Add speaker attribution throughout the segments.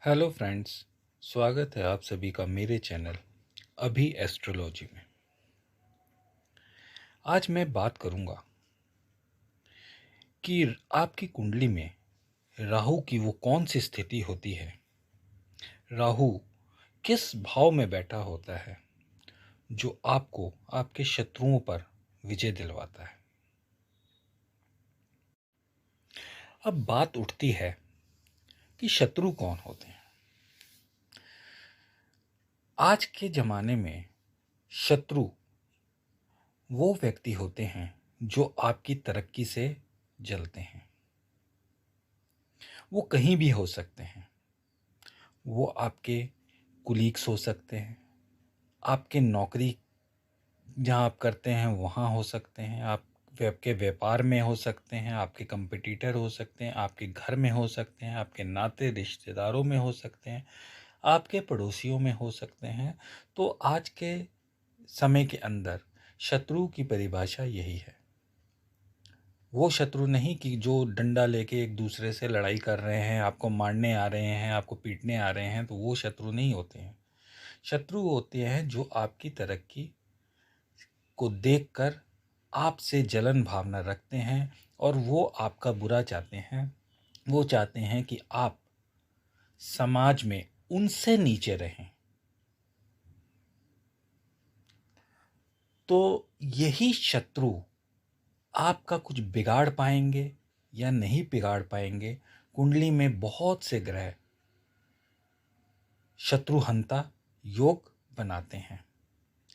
Speaker 1: Hello friends. स्वागत है आप सभी का मेरे चैनल अभी एस्ट्रोलॉजी में। आज मैं बात करूंगा कि आपकी कुंडली में राहु की वो कौन सी स्थिति होती है, राहु किस भाव में बैठा होता है जो आपको आपके शत्रुओं पर विजय दिलवाता है। अब बात उठती है कि शत्रु कौन होते हैं। आज के ज़माने में शत्रु वो व्यक्ति होते हैं जो आपकी तरक्की से जलते हैं। वो कहीं भी हो सकते हैं। वो आपके कुलीग्स हो सकते हैं, आपके नौकरी जहाँ आप करते हैं वहाँ हो सकते हैं, आप आपके व्यापार में हो सकते हैं, आपके कंपटीटर हो सकते हैं, आपके घर में हो सकते हैं, आपके नाते रिश्तेदारों में हो सकते हैं, आपके पड़ोसियों में हो सकते हैं। तो आज के समय के अंदर शत्रु की परिभाषा यही है। वो शत्रु नहीं कि जो डंडा लेके एक दूसरे से लड़ाई कर रहे हैं, आपको मारने आ रहे हैं, आपको पीटने आ रहे हैं, तो वो शत्रु नहीं होते हैं। शत्रु होते हैं जो आपकी तरक्की को देखकर आपसे जलन भावना रखते हैं और वो आपका बुरा चाहते हैं। वो चाहते हैं कि आप समाज में उनसे नीचे रहें। तो यही शत्रु आपका कुछ बिगाड़ पाएंगे या नहीं बिगाड़ पाएंगे। कुंडली में बहुत से ग्रह शत्रुहंता योग बनाते हैं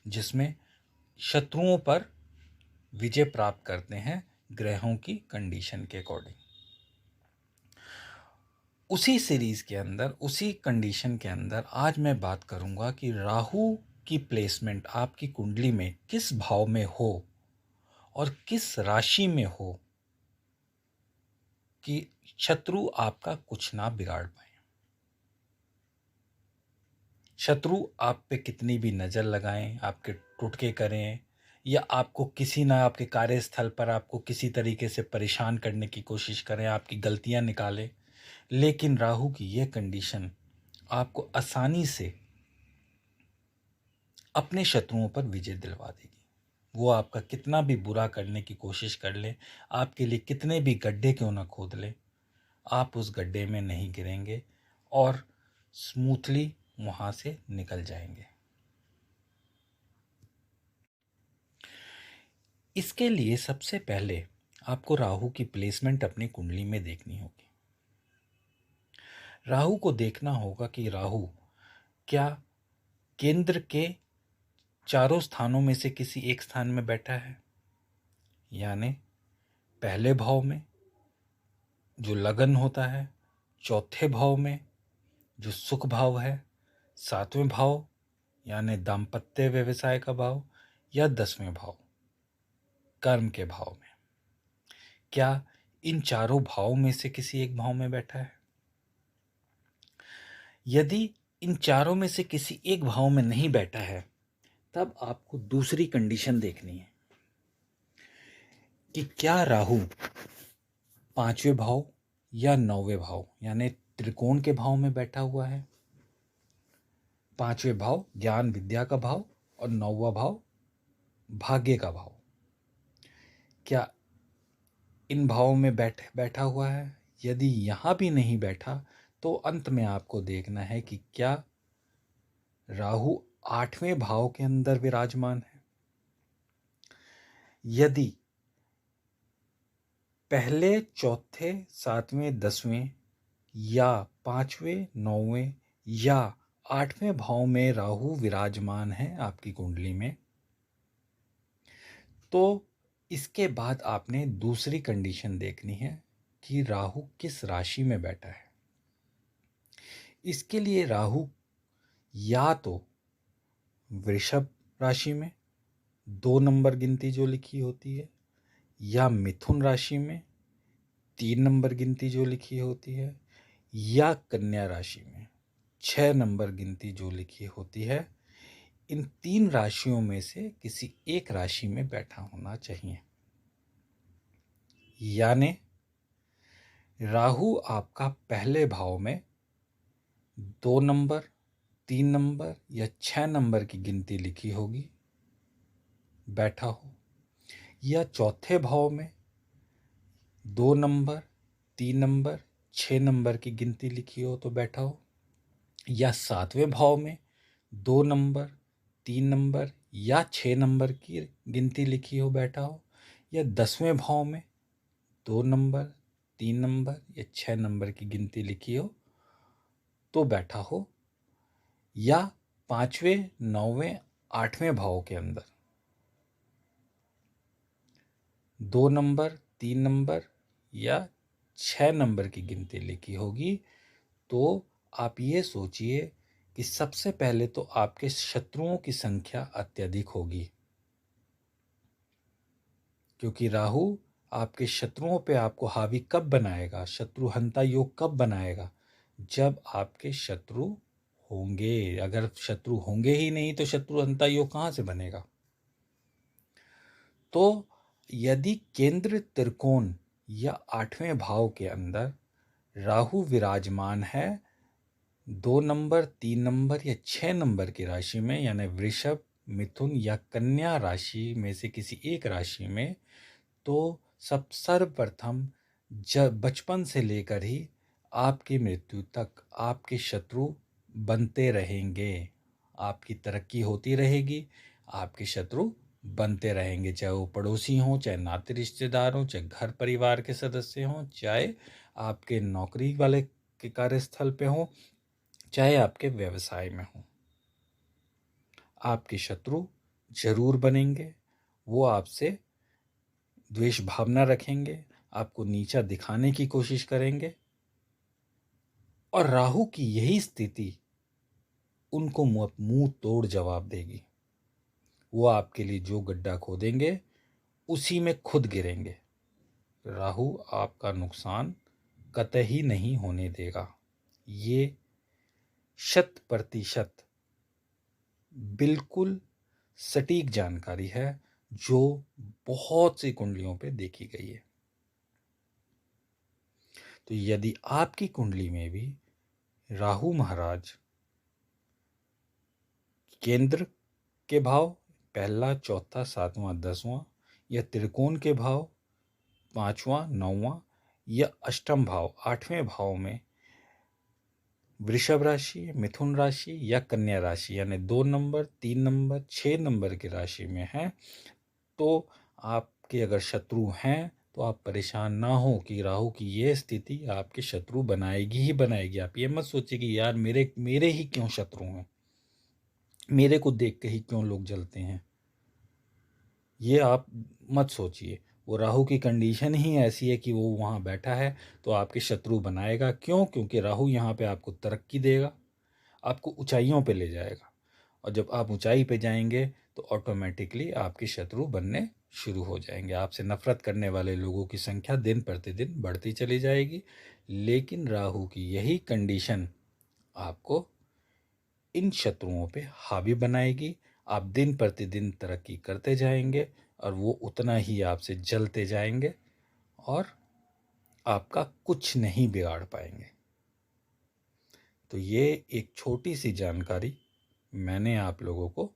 Speaker 1: जिसमें शत्रुओं पर विजय प्राप्त करते हैं ग्रहों की कंडीशन के अकॉर्डिंग। उसी सीरीज के अंदर, उसी कंडीशन के अंदर आज मैं बात करूंगा कि राहु की प्लेसमेंट आपकी कुंडली में किस भाव में हो और किस राशि में हो कि शत्रु आपका कुछ ना बिगाड़ पाए। शत्रु आप पे कितनी भी नज़र लगाएं, आपके टुटके करें या आपको किसी ना आपके कार्यस्थल पर आपको किसी तरीके से परेशान करने की कोशिश करें, आपकी गलतियां निकालें, लेकिन राहु की यह कंडीशन आपको आसानी से अपने शत्रुओं पर विजय दिलवा देगी। वो आपका कितना भी बुरा करने की कोशिश कर ले, आपके लिए कितने भी गड्ढे क्यों ना खोद ले, आप उस गड्ढे में नहीं गिरेंगे और स्मूथली वहाँ से निकल जाएंगे। इसके लिए सबसे पहले आपको राहु की प्लेसमेंट अपनी कुंडली में देखनी होगी। राहु को देखना होगा कि राहु क्या केंद्र के चारों स्थानों में से किसी एक स्थान में बैठा है, यानी पहले भाव में जो लगन होता है, चौथे भाव में जो सुख भाव है, सातवें भाव यानी दाम्पत्य व्यवसाय का भाव, या 10वें भाव कर्म के भाव में। क्या इन चारों भावों में से किसी एक भाव में बैठा है? यदि इन चारों में से किसी एक भाव में नहीं बैठा है, तब आपको दूसरी कंडीशन देखनी है कि क्या राहु 5वें भाव या 9वें भाव यानी त्रिकोण के भाव में बैठा हुआ है। 5वें भाव ज्ञान विद्या का भाव और 9वां भाव भाग्य का भाव। क्या इन भावों में बैठा हुआ है? यदि यहाँ भी नहीं बैठा तो अंत में आपको देखना है कि क्या राहु 8वें भाव के अंदर विराजमान है। यदि पहले, चौथे, 7वें, 10वें या 5वें, 9वें या 8वें भाव में राहु विराजमान है आपकी कुंडली में, तो इसके बाद आपने दूसरी कंडीशन देखनी है कि राहु किस राशि में बैठा है। इसके लिए राहु या तो वृषभ राशि में 2 नंबर गिनती जो लिखी होती है, या मिथुन राशि में 3 नंबर गिनती जो लिखी होती है, या कन्या राशि में 6 नंबर गिनती जो लिखी होती है। इन 3 राशियों में से किसी एक राशि में बैठा होना चाहिए। यानी राहु आपका पहले भाव में 2 नंबर, 3 नंबर या 6 नंबर की गिनती लिखी होगी, बैठा हो। या चौथे भाव में 2 नंबर, 3 नंबर, 6 नंबर की गिनती लिखी हो तो बैठा हो। या 7वें भाव में 2 नंबर, 3 नंबर या 6 नंबर की गिनती लिखी हो, बैठा हो। या 10वें भाव में 2 नंबर, 3 नंबर या 6 नंबर की गिनती लिखी हो तो बैठा हो। या 5वें, 9वें, 8वें भाव के अंदर 2 नंबर, 3 नंबर या 6 नंबर की गिनती लिखी होगी, तो आप ये सोचिए कि सबसे पहले तो आपके शत्रुओं की संख्या अत्यधिक होगी, क्योंकि राहु आपके शत्रुओं पे आपको हावी कब बनाएगा, शत्रुहंता योग कब बनाएगा, जब आपके शत्रु होंगे। अगर शत्रु होंगे ही नहीं तो शत्रुहंता योग कहाँ से बनेगा। तो यदि केंद्र त्रिकोण या 8वें भाव के अंदर राहु विराजमान है 2 नंबर, 3 नंबर या 6 नंबर की राशि में, यानी वृषभ, मिथुन या कन्या राशि में से किसी एक राशि में, तो सब सर्वप्रथम जब बचपन से लेकर ही आपकी मृत्यु तक आपके शत्रु बनते रहेंगे। आपकी तरक्की होती रहेगी, आपके शत्रु बनते रहेंगे, चाहे वो पड़ोसी हों, चाहे नाते रिश्तेदार हों, चाहे घर परिवार के सदस्य हों, चाहे आपके नौकरी वाले के कार्यस्थल पे हों, चाहे आपके व्यवसाय में हों। आपके शत्रु जरूर बनेंगे। वो आपसे द्वेष भावना रखेंगे, आपको नीचा दिखाने की कोशिश करेंगे। और राहु की यही स्थिति उनको मुंह तोड़ जवाब देगी। वो आपके लिए जो गड्ढा खोदेंगे उसी में खुद गिरेंगे। राहु आपका नुकसान कतई नहीं होने देगा। ये 100% बिल्कुल सटीक जानकारी है जो बहुत सी कुंडलियों पे देखी गई है। तो यदि आपकी कुंडली में भी राहु महाराज केंद्र के भाव पहला, चौथा, 7वां, 10वां या त्रिकोण के भाव 5वां, 9वां या अष्टम भाव 8वें भाव में वृषभ राशि, मिथुन राशि या कन्या राशि यानी 2 नंबर, 3 नंबर, 6 नंबर की राशि में है, तो आपके अगर शत्रु हैं तो आप परेशान ना हो कि राहु की ये स्थिति आपके शत्रु बनाएगी ही बनाएगी। आप ये मत सोचिए कि यार मेरे मेरे ही क्यों शत्रु हैं, मेरे को देख के ही क्यों लोग जलते हैं, ये आप मत सोचिए। वो राहु की कंडीशन ही ऐसी है कि वो वहाँ बैठा है तो आपके शत्रु बनाएगा। क्यों? क्योंकि राहु यहाँ पे आपको तरक्की देगा, आपको ऊंचाइयों पे ले जाएगा, और जब आप ऊंचाई पे जाएंगे तो ऑटोमेटिकली आपके शत्रु बनने शुरू हो जाएंगे। आपसे नफरत करने वाले लोगों की संख्या दिन प्रतिदिन बढ़ती चली जाएगी। लेकिन राहु की यही कंडीशन आपको इन शत्रुओं पे हावी बनाएगी। आप दिन प्रतिदिन तरक्की करते जाएंगे और वो उतना ही आपसे जलते जाएंगे और आपका कुछ नहीं बिगाड़ पाएंगे। तो ये एक छोटी सी जानकारी मैंने आप लोगों को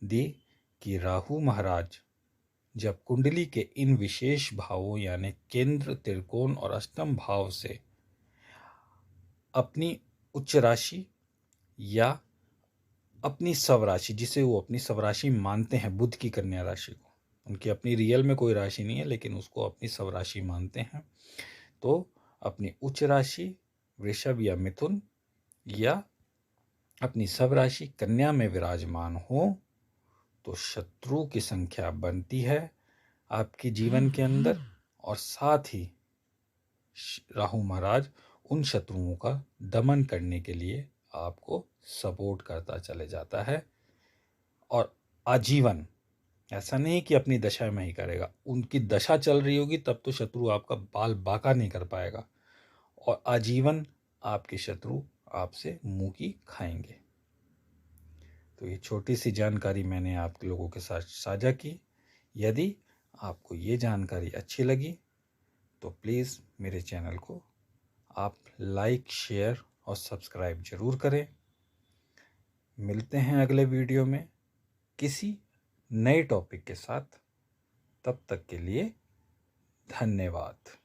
Speaker 1: दी कि राहु महाराज जब कुंडली के इन विशेष भावों यानी केंद्र, त्रिकोण और अष्टम भाव से अपनी उच्च राशि या अपनी स्वराशि, जिसे वो अपनी स्वराशि मानते हैं, बुध की कन्या राशि को, उनकी अपनी रियल में कोई राशि नहीं है लेकिन उसको अपनी स्वराशि मानते हैं, तो अपनी उच्च राशि वृषभ या मिथुन या अपनी स्वराशि कन्या में विराजमान हो तो शत्रु की संख्या बनती है आपके जीवन के अंदर, और साथ ही राहु महाराज उन शत्रुओं का दमन करने के लिए आपको सपोर्ट करता चले जाता है। और आजीवन, ऐसा नहीं कि अपनी दशा में ही करेगा, उनकी दशा चल रही होगी तब तो शत्रु आपका बाल बाका नहीं कर पाएगा, और आजीवन आपके शत्रु आपसे मुंह की खाएंगे। तो ये छोटी सी जानकारी मैंने आप लोगों के साथ साझा की। यदि आपको ये जानकारी अच्छी लगी तो प्लीज़ मेरे चैनल को आप लाइक, शेयर और सब्सक्राइब ज़रूर करें। मिलते हैं अगले वीडियो में किसी नए टॉपिक के साथ। तब तक के लिए धन्यवाद।